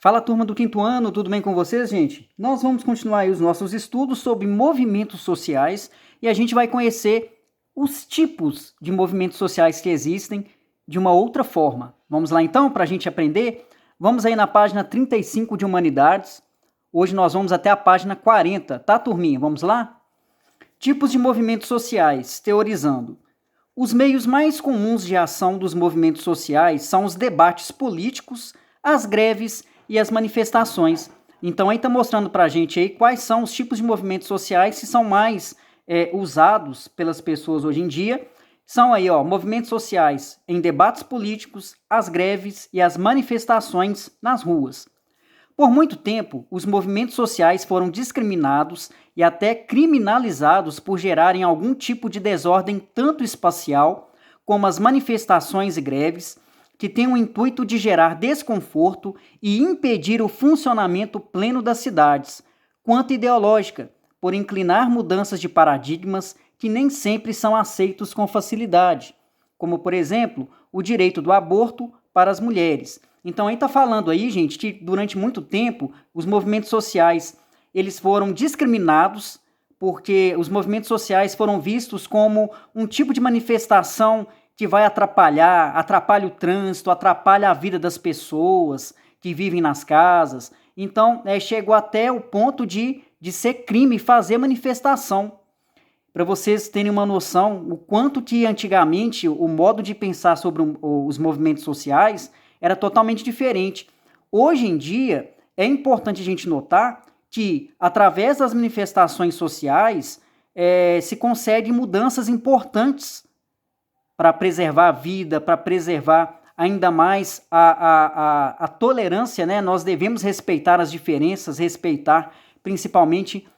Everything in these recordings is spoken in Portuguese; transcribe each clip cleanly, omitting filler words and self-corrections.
Fala, turma do quinto ano, tudo bem com vocês, gente? Nós vamos continuar aí os nossos estudos sobre movimentos sociais e a gente vai conhecer os tipos de movimentos sociais que existem de uma outra forma. Vamos lá então, para a gente aprender? Vamos aí na página 35 de Humanidades. Hoje nós vamos até a página 40, tá, turminha? Vamos lá? Tipos de movimentos sociais, teorizando. Os meios mais comuns de ação dos movimentos sociais são os debates políticos, as greves e as manifestações. Então aí está mostrando para a gente aí quais são os tipos de movimentos sociais que são mais usados pelas pessoas hoje em dia. São aí, movimentos sociais em debates políticos, as greves e as manifestações nas ruas. Por muito tempo, os movimentos sociais foram discriminados e até criminalizados por gerarem algum tipo de desordem tanto espacial, como as manifestações e greves, que têm o intuito de gerar desconforto e impedir o funcionamento pleno das cidades, quanto ideológica, por inclinar mudanças de paradigmas que nem sempre são aceitos com facilidade, como, por exemplo, o direito do aborto para as mulheres. Então, aí está falando aí, gente, que durante muito tempo os movimentos sociais eles foram discriminados porque os movimentos sociais foram vistos como um tipo de manifestação que vai atrapalha o trânsito, atrapalha a vida das pessoas que vivem nas casas. Então, chegou até o ponto de ser crime fazer manifestação. Para vocês terem uma noção, o quanto que antigamente o modo de pensar sobre os movimentos sociais era totalmente diferente. Hoje em dia, é importante a gente notar que, através das manifestações sociais, se conseguem mudanças importantes para preservar a vida, para preservar ainda mais a tolerância, né? Nós devemos respeitar as diferenças, respeitar principalmente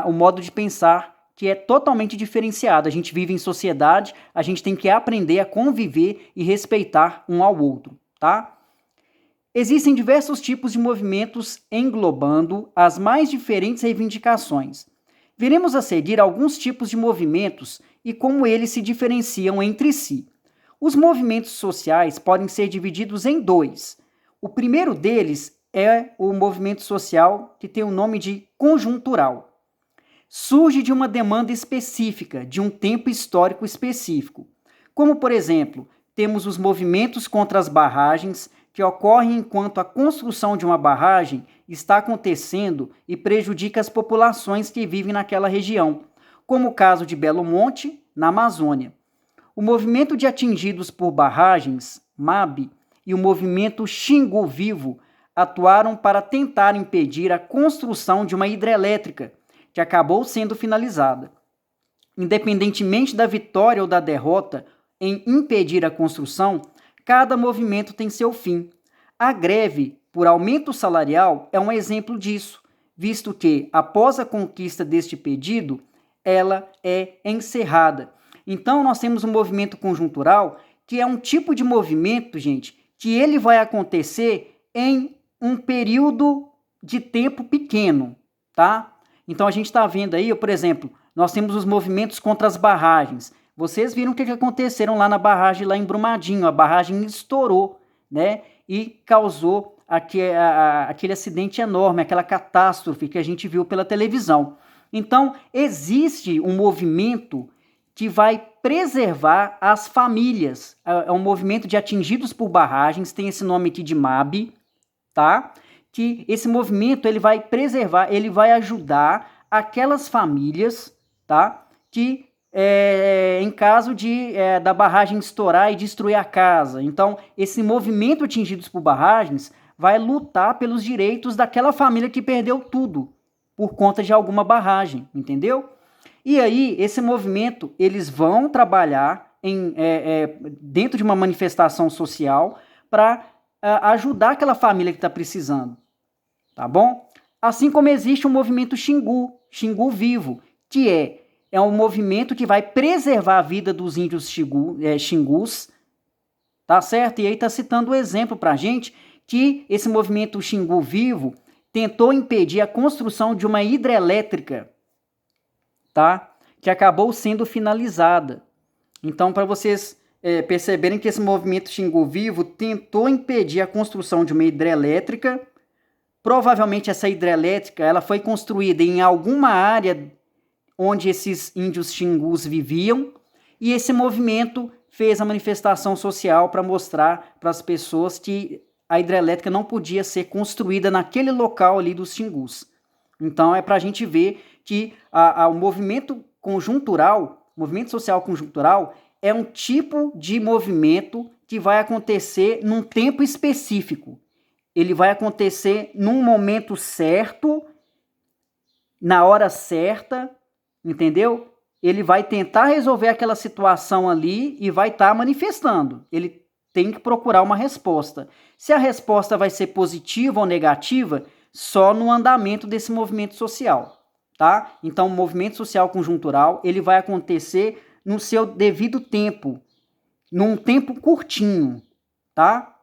o modo de pensar, que é totalmente diferenciado. A gente vive em sociedade, a gente tem que aprender a conviver e respeitar um ao outro, tá? Existem diversos tipos de movimentos englobando as mais diferentes reivindicações. Veremos a seguir alguns tipos de movimentos e como eles se diferenciam entre si. Os movimentos sociais podem ser divididos em dois. O primeiro deles é o movimento social que tem o nome de conjuntural. Surge de uma demanda específica, de um tempo histórico específico. Como, por exemplo, temos os movimentos contra as barragens, que ocorrem enquanto a construção de uma barragem está acontecendo e prejudica as populações que vivem naquela região, como o caso de Belo Monte, na Amazônia. O movimento de atingidos por barragens, MAB, e o movimento Xingu Vivo atuaram para tentar impedir a construção de uma hidrelétrica, que acabou sendo finalizada. Independentemente da vitória ou da derrota em impedir a construção, cada movimento tem seu fim. A greve por aumento salarial é um exemplo disso, visto que, após a conquista deste pedido, ela é encerrada. Então, nós temos um movimento conjuntural, que é um tipo de movimento, gente, que ele vai acontecer em um período de tempo pequeno, tá? Então, a gente está vendo aí, por exemplo, nós temos os movimentos contra as barragens. Vocês viram o que aconteceram lá na barragem, lá em Brumadinho. A barragem estourou, né? E causou aquele acidente enorme, aquela catástrofe que a gente viu pela televisão. Então, existe um movimento que vai preservar as famílias. É um movimento de atingidos por barragens, tem esse nome aqui de MAB, tá? Que esse movimento ele vai preservar, ele vai ajudar aquelas famílias, tá? Que em caso da barragem estourar e destruir a casa. Então, esse movimento atingidos por barragens vai lutar pelos direitos daquela família que perdeu tudo por conta de alguma barragem, entendeu? E aí, esse movimento, eles vão trabalhar dentro de uma manifestação social para ajudar aquela família que está precisando, tá bom? Assim como existe o movimento Xingu Vivo, que é um movimento que vai preservar a vida dos índios xingus, tá certo? E aí está citando o exemplo para a gente que esse movimento Xingu Vivo tentou impedir a construção de uma hidrelétrica, tá? Que acabou sendo finalizada. Então, para vocês perceberem que esse movimento Xingu Vivo tentou impedir a construção de uma hidrelétrica, provavelmente essa hidrelétrica ela foi construída em alguma área onde esses índios xingus viviam, e esse movimento fez a manifestação social para mostrar para as pessoas que a hidrelétrica não podia ser construída naquele local ali dos xingus. Então é para a gente ver que o movimento conjuntural, movimento social conjuntural, é um tipo de movimento que vai acontecer num tempo específico. Ele vai acontecer num momento certo, na hora certa, entendeu? Ele vai tentar resolver aquela situação ali e vai estar manifestando. Ele tem que procurar uma resposta. Se a resposta vai ser positiva ou negativa, só no andamento desse movimento social, tá? Então, o movimento social conjuntural, ele vai acontecer no seu devido tempo, num tempo curtinho, tá?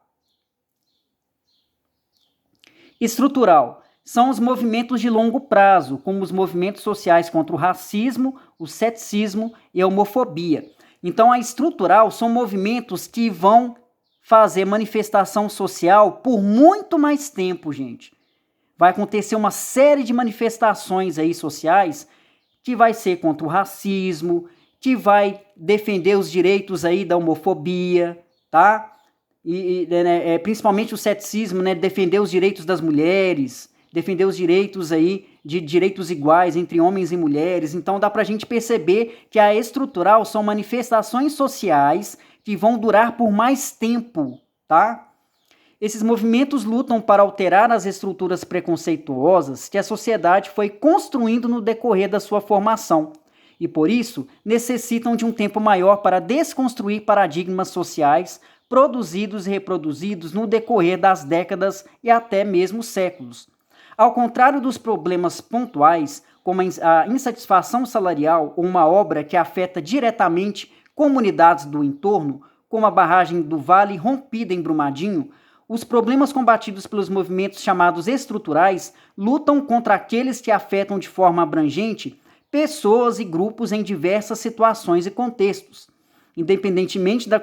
Estrutural. São os movimentos de longo prazo, como os movimentos sociais contra o racismo, o ceticismo e a homofobia. Então, a estrutural são movimentos que vão fazer manifestação social por muito mais tempo, gente. Vai acontecer uma série de manifestações aí sociais que vai ser contra o racismo, que vai defender os direitos aí da homofobia, tá? Principalmente o ceticismo, né? Defender os direitos das mulheres, defender os direitos aí de direitos iguais entre homens e mulheres. Então dá pra gente perceber que a estrutural são manifestações sociais que vão durar por mais tempo, tá? Esses movimentos lutam para alterar as estruturas preconceituosas que a sociedade foi construindo no decorrer da sua formação e, por isso, necessitam de um tempo maior para desconstruir paradigmas sociais produzidos e reproduzidos no decorrer das décadas e até mesmo séculos. Ao contrário dos problemas pontuais, como a insatisfação salarial ou uma obra que afeta diretamente comunidades do entorno, como a barragem do Vale rompida em Brumadinho, os problemas combatidos pelos movimentos chamados estruturais lutam contra aqueles que afetam de forma abrangente pessoas e grupos em diversas situações e contextos, independentemente da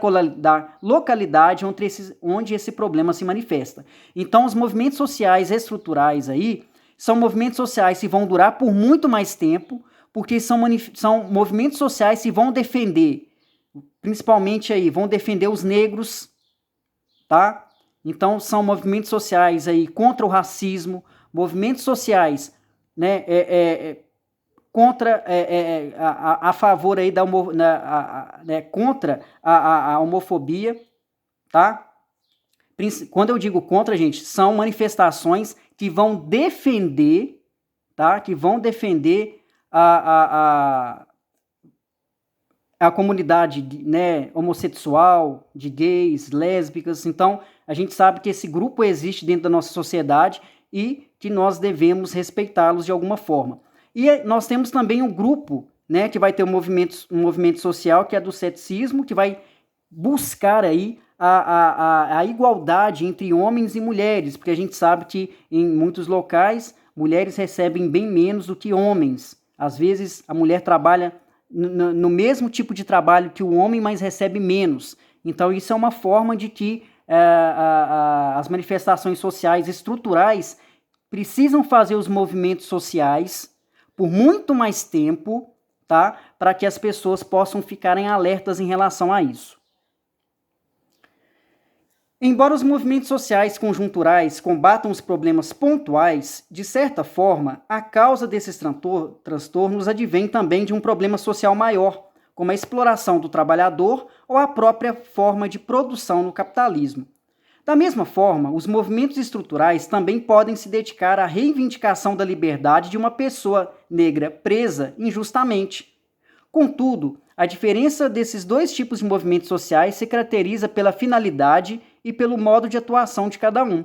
localidade onde esse problema se manifesta. Então, os movimentos sociais estruturais aí são movimentos sociais que vão durar por muito mais tempo, porque são movimentos sociais que vão defender, principalmente aí, vão defender os negros, tá? Então, são movimentos sociais aí contra o racismo, movimentos sociais, né, contra, a favor aí contra a homofobia, tá? Quando eu digo contra, gente, são manifestações que vão defender, tá? Que vão defender a comunidade, né, homossexual, de gays, lésbicas. Então, a gente sabe que esse grupo existe dentro da nossa sociedade e que nós devemos respeitá-los de alguma forma. E nós temos também um grupo, né, que vai ter um movimento social, que é do ceticismo, que vai buscar aí a igualdade entre homens e mulheres, porque a gente sabe que em muitos locais mulheres recebem bem menos do que homens. Às vezes a mulher trabalha no mesmo tipo de trabalho que o homem, mas recebe menos. Então isso é uma forma de que as manifestações sociais estruturais precisam fazer os movimentos sociais por muito mais tempo, tá? Para que as pessoas possam ficarem alertas em relação a isso. Embora os movimentos sociais conjunturais combatam os problemas pontuais, de certa forma, a causa desses transtornos advém também de um problema social maior, como a exploração do trabalhador ou a própria forma de produção no capitalismo. Da mesma forma, os movimentos estruturais também podem se dedicar à reivindicação da liberdade de uma pessoa negra presa injustamente. Contudo, a diferença desses dois tipos de movimentos sociais se caracteriza pela finalidade e pelo modo de atuação de cada um.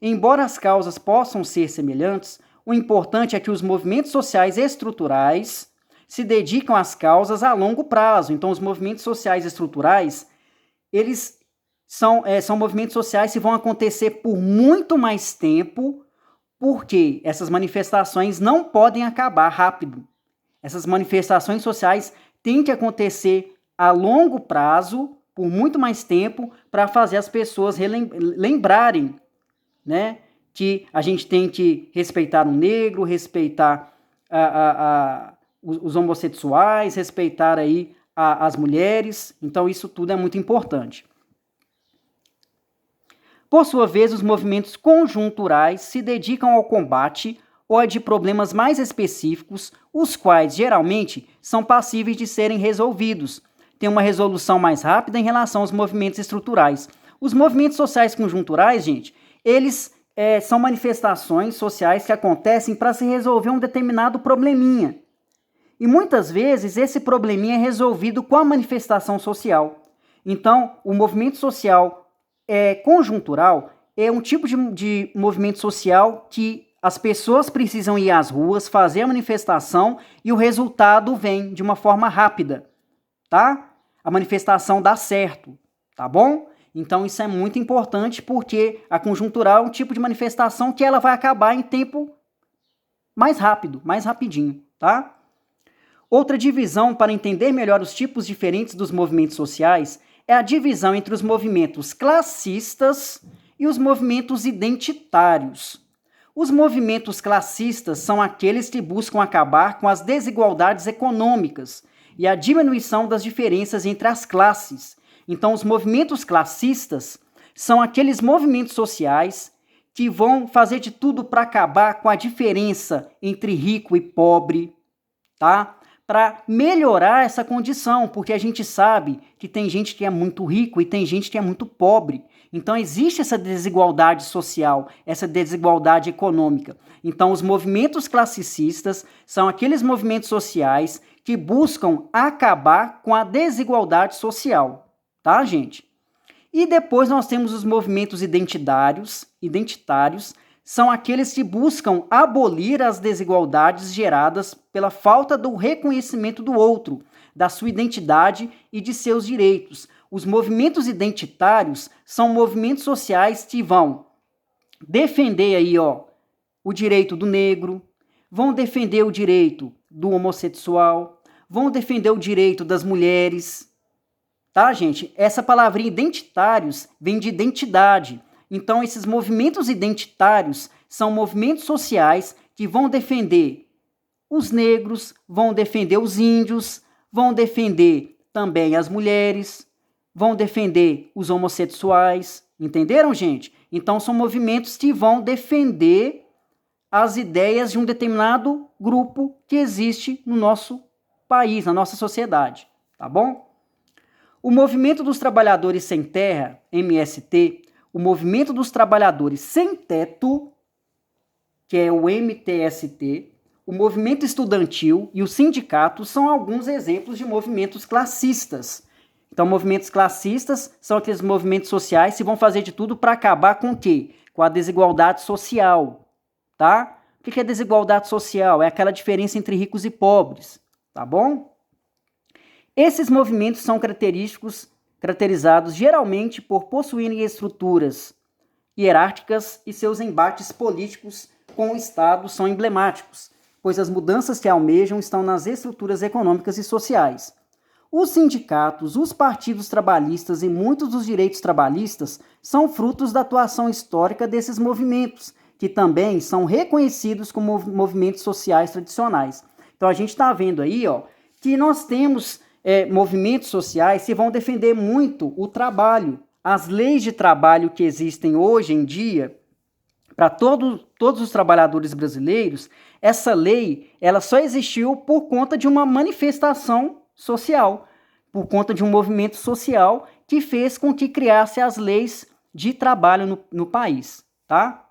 Embora as causas possam ser semelhantes, o importante é que os movimentos sociais estruturais se dedicam às causas a longo prazo. Então, os movimentos sociais estruturais, eles são movimentos sociais que vão acontecer por muito mais tempo, porque essas manifestações não podem acabar rápido. Essas manifestações sociais têm que acontecer a longo prazo, por muito mais tempo, para fazer as pessoas lembrarem, né, que a gente tem que respeitar o negro, respeitar os homossexuais, respeitar aí as mulheres. Então isso tudo é muito importante. Por sua vez, os movimentos conjunturais se dedicam ao combate ou a de problemas mais específicos, os quais geralmente são passíveis de serem resolvidos. Tem uma resolução mais rápida em relação aos movimentos estruturais. Os movimentos sociais conjunturais, gente, eles são manifestações sociais que acontecem para se resolver um determinado probleminha. E muitas vezes esse probleminha é resolvido com a manifestação social. Então, o movimento social conjuntural é um tipo de movimento social que as pessoas precisam ir às ruas, fazer a manifestação e o resultado vem de uma forma rápida, tá? A manifestação dá certo, tá bom? Então isso é muito importante porque a conjuntural é um tipo de manifestação que ela vai acabar em tempo mais rápido, mais rapidinho, tá? Outra divisão para entender melhor os tipos diferentes dos movimentos sociais é a divisão entre os movimentos classistas e os movimentos identitários. Os movimentos classistas são aqueles que buscam acabar com as desigualdades econômicas e a diminuição das diferenças entre as classes. Então, os movimentos classistas são aqueles movimentos sociais que vão fazer de tudo para acabar com a diferença entre rico e pobre, tá? Para melhorar essa condição, porque a gente sabe que tem gente que é muito rico e tem gente que é muito pobre. Então existe essa desigualdade social, essa desigualdade econômica. Então os movimentos classicistas são aqueles movimentos sociais que buscam acabar com a desigualdade social, tá, gente? E depois nós temos os movimentos identitários, são aqueles que buscam abolir as desigualdades geradas pela falta do reconhecimento do outro, da sua identidade e de seus direitos. Os movimentos identitários são movimentos sociais que vão defender aí, o direito do negro, vão defender o direito do homossexual, vão defender o direito das mulheres. Tá, gente? Essa palavrinha identitários vem de identidade. Então, esses movimentos identitários são movimentos sociais que vão defender os negros, vão defender os índios, vão defender também as mulheres, vão defender os homossexuais. Entenderam, gente? Então, são movimentos que vão defender as ideias de um determinado grupo que existe no nosso país, na nossa sociedade. Tá bom? O Movimento dos Trabalhadores Sem Terra, MST, o Movimento dos Trabalhadores Sem Teto, que é o MTST, o movimento estudantil e os sindicatos são alguns exemplos de movimentos classistas. Então, movimentos classistas são aqueles movimentos sociais que vão fazer de tudo para acabar com o quê? Com a desigualdade social, tá? O que é desigualdade social? É aquela diferença entre ricos e pobres, tá bom? Esses movimentos são caracterizados geralmente por possuírem estruturas hierárquicas e seus embates políticos com o Estado são emblemáticos, pois as mudanças que almejam estão nas estruturas econômicas e sociais. Os sindicatos, os partidos trabalhistas e muitos dos direitos trabalhistas são frutos da atuação histórica desses movimentos, que também são reconhecidos como movimentos sociais tradicionais. Então a gente está vendo aí, que nós temos movimentos sociais que vão defender muito o trabalho. As leis de trabalho que existem hoje em dia, para todos os trabalhadores brasileiros, essa lei ela só existiu por conta de uma manifestação social, por conta de um movimento social que fez com que criasse as leis de trabalho no país, tá?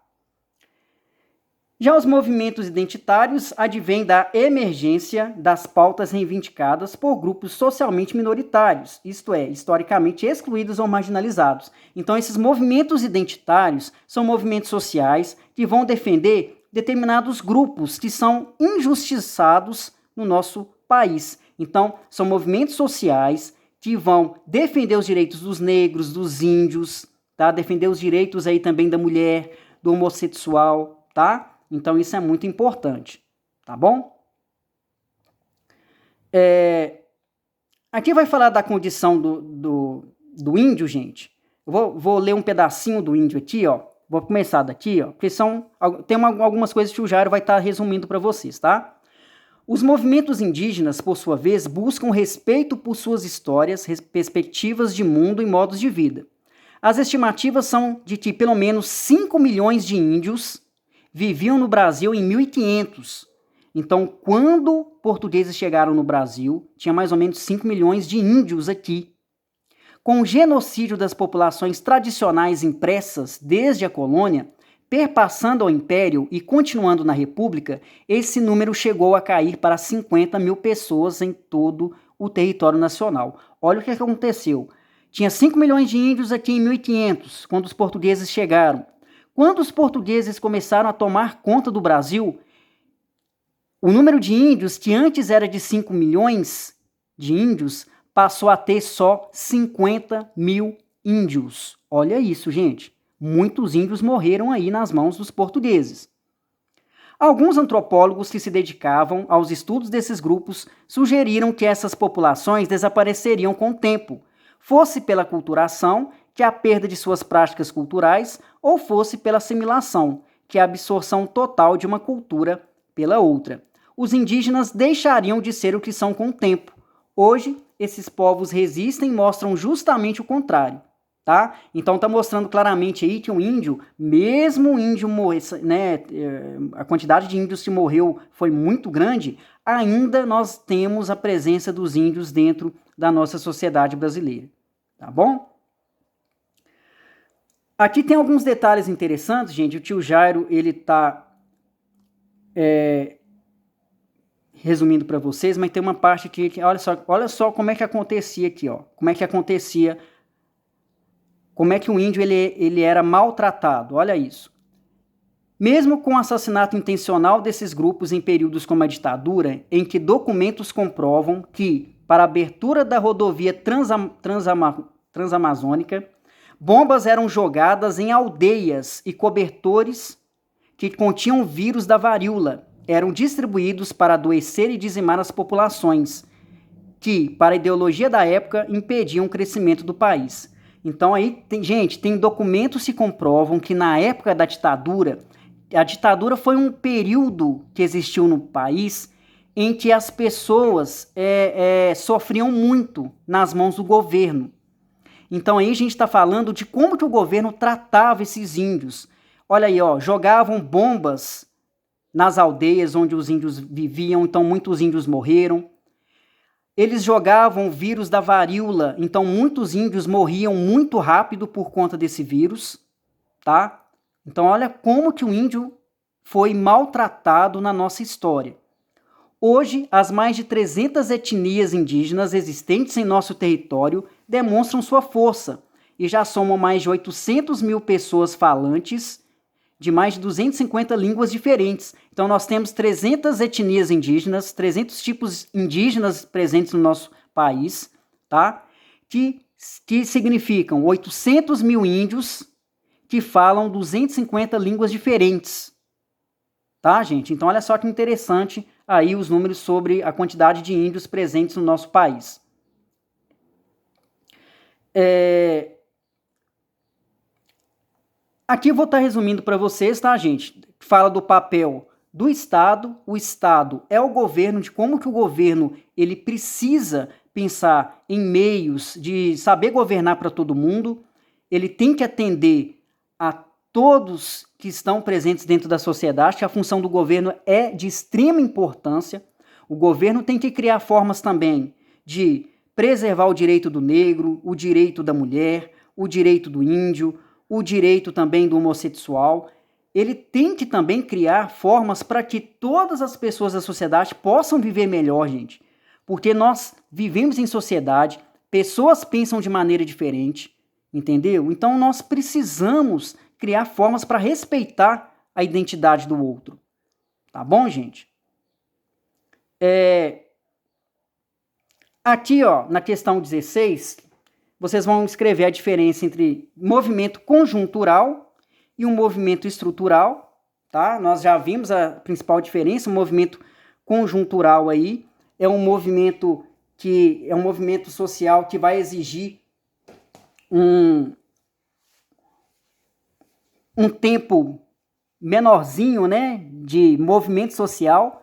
Já os movimentos identitários advêm da emergência das pautas reivindicadas por grupos socialmente minoritários, isto é, historicamente excluídos ou marginalizados. Então, esses movimentos identitários são movimentos sociais que vão defender determinados grupos que são injustiçados no nosso país. Então, são movimentos sociais que vão defender os direitos dos negros, dos índios, tá? Defender os direitos aí também da mulher, do homossexual, tá? Então, isso é muito importante, tá bom? Aqui vai falar da condição do índio, gente. Eu vou ler um pedacinho do índio aqui, Vou começar daqui, ó, porque tem algumas coisas que o Jairo vai estar resumindo para vocês, tá? Os movimentos indígenas, por sua vez, buscam respeito por suas histórias, perspectivas de mundo e modos de vida. As estimativas são de que pelo menos 5 milhões de índios viviam no Brasil em 1500. Então, quando portugueses chegaram no Brasil, tinha mais ou menos 5 milhões de índios aqui. Com o genocídio das populações tradicionais impressas desde a colônia, perpassando ao Império e continuando na República, esse número chegou a cair para 50 mil pessoas em todo o território nacional. Olha o que aconteceu. Tinha 5 milhões de índios aqui em 1500, quando os portugueses chegaram. Quando os portugueses começaram a tomar conta do Brasil, o número de índios, que antes era de 5 milhões de índios, passou a ter só 50 mil índios. Olha isso, gente. Muitos índios morreram aí nas mãos dos portugueses. Alguns antropólogos que se dedicavam aos estudos desses grupos sugeriram que essas populações desapareceriam com o tempo, fosse pela aculturação, que é a perda de suas práticas culturais, ou fosse pela assimilação, que é a absorção total de uma cultura pela outra. Os indígenas deixariam de ser o que são com o tempo. Hoje, esses povos resistem e mostram justamente o contrário. Tá? Então está mostrando claramente aí que o índio, mesmo o índio morrer, né, a quantidade de índios que morreu foi muito grande, ainda nós temos a presença dos índios dentro da nossa sociedade brasileira. Tá bom? Aqui tem alguns detalhes interessantes, gente. O tio Jairo, ele está resumindo para vocês, mas tem uma parte aqui que, olha só como é que acontecia aqui, ó. Como é que o índio ele era maltratado, olha isso. Mesmo com o assassinato intencional desses grupos em períodos como a ditadura, em que documentos comprovam que, para a abertura da rodovia transamazônica, bombas eram jogadas em aldeias e cobertores que continham vírus da varíola, eram distribuídos para adoecer e dizimar as populações, que, para a ideologia da época, impediam o crescimento do país. Então aí, tem documentos que comprovam que na época da ditadura, a ditadura foi um período que existiu no país em que as pessoas sofriam muito nas mãos do governo. Então aí a gente está falando de como que o governo tratava esses índios. Olha aí, ó, jogavam bombas nas aldeias onde os índios viviam, então muitos índios morreram. Eles jogavam o vírus da varíola, então muitos índios morriam muito rápido por conta desse vírus, tá? Então olha como que o índio foi maltratado na nossa história. Hoje, as mais de 300 etnias indígenas existentes em nosso território demonstram sua força e já somam mais de 800 mil pessoas falantes de mais de 250 línguas diferentes. Então nós temos 300 etnias indígenas, 300 tipos indígenas presentes no nosso país, tá? Que significam 800 mil índios que falam 250 línguas diferentes. Tá, gente? Então olha só que interessante aí os números sobre a quantidade de índios presentes no nosso país. Aqui eu vou estar resumindo para vocês, tá, gente? Fala do papel do Estado. O Estado é o governo, de como que o governo ele precisa pensar em meios de saber governar para todo mundo. Ele tem que atender a todos que estão presentes dentro da sociedade, que a função do governo é de extrema importância. O governo tem que criar formas também de preservar o direito do negro, o direito da mulher, o direito do índio, o direito também do homossexual. Ele tem que também criar formas para que todas as pessoas da sociedade possam viver melhor, gente. Porque nós vivemos em sociedade, pessoas pensam de maneira diferente, entendeu? Então nós precisamos criar formas para respeitar a identidade do outro. Tá bom, gente? Aqui, ó, na questão 16, vocês vão escrever a diferença entre movimento conjuntural e um movimento estrutural, tá? Nós já vimos a principal diferença. O movimento conjuntural aí é um movimento social que vai exigir um tempo menorzinho, né, de movimento social.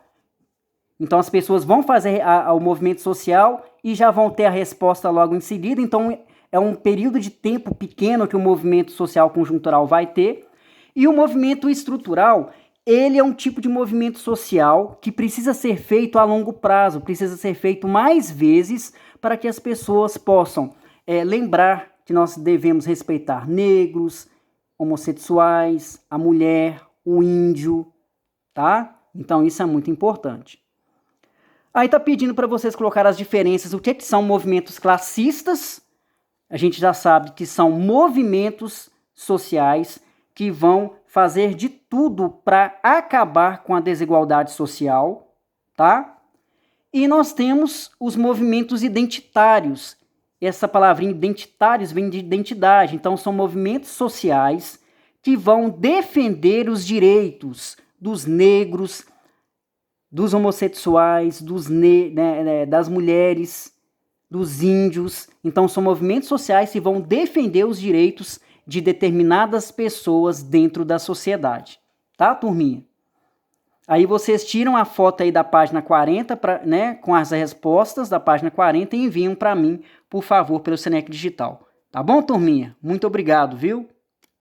Então as pessoas vão fazer o movimento social e já vão ter a resposta logo em seguida. Então é um período de tempo pequeno que o movimento social conjuntural vai ter. E o movimento estrutural, ele é um tipo de movimento social que precisa ser feito a longo prazo, precisa ser feito mais vezes para que as pessoas possam lembrar que nós devemos respeitar negros, homossexuais, a mulher, o índio, tá? Então isso é muito importante. Aí tá pedindo para vocês colocar as diferenças, o que são movimentos classistas. A gente já sabe que são movimentos sociais que vão fazer de tudo para acabar com a desigualdade social, tá? E nós temos os movimentos identitários. Essa palavrinha identitários vem de identidade, então são movimentos sociais que vão defender os direitos dos negros, dos homossexuais, das mulheres, dos índios. Então são movimentos sociais que vão defender os direitos de determinadas pessoas dentro da sociedade. Tá, turminha? Aí vocês tiram a foto aí da página 40, com as respostas da página 40 e enviam para mim, por favor, pelo Senec Digital. Tá bom, turminha? Muito obrigado, viu?